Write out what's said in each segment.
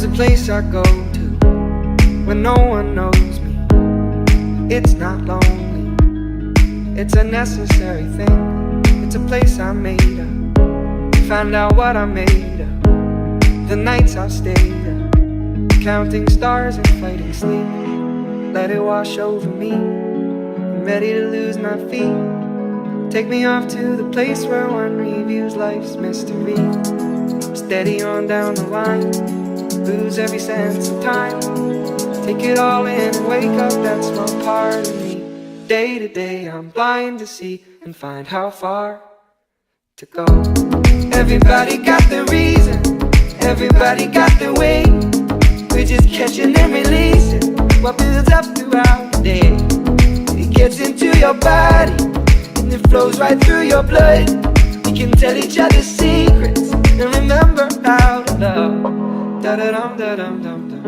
a place I go to when no one knows me. It's not lonely, it's a necessary thing. It's a place I made up, find out what I made of. The nights I've stayed up, counting stars and fighting sleep. Let it wash over me, I'm ready to lose my feet. Take me off to the place where one reviews life's mystery. Steady on down the line, lose every sense of time. Take it all in and wake up that small part of me. Day to day I'm blind to see and find how far to go. Everybody got their reason, everybody got their way. We're just catching and releasing what builds up throughout the day. It gets into your body and it flows right through your blood. We can tell each other secrets and remember how to love. Da-da-dum, da-dum, dum, dum.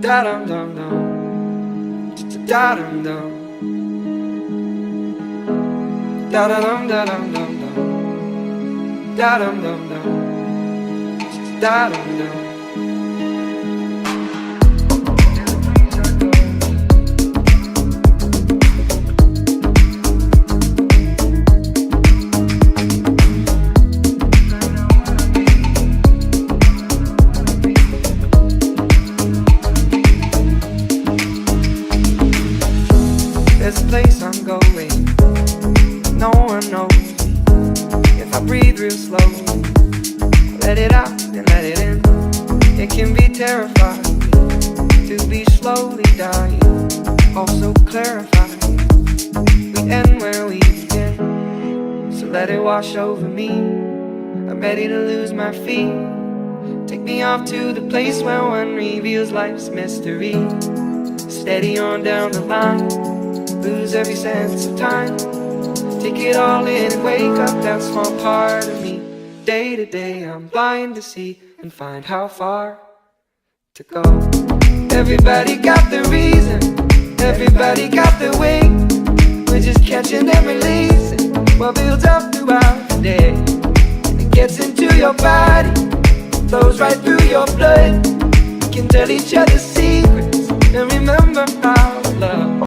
Da-dum, dum, dum. Da-dum, dum. Da-da-dum, da-dum, dum, dum. Da-dum, dum, dum. Da-dum, dum. There's a place I'm going, no one knows me. If I breathe real slowly, let it out and let it in. It can be terrifying to be slowly dying, also clarifying. We end where we begin, so let it wash over me. I'm ready to lose my feet. Take me off to the place where one reveals life's mystery. Steady on down the line, lose every sense of time. Take it all in and wake up that small part of me. Day to day I'm blind to see and find how far to go. Everybody got their reason, everybody got their way. We're just catching and releasing what builds up throughout the day. It gets into your body, flows right through your blood. We can tell each other secrets and remember how to love.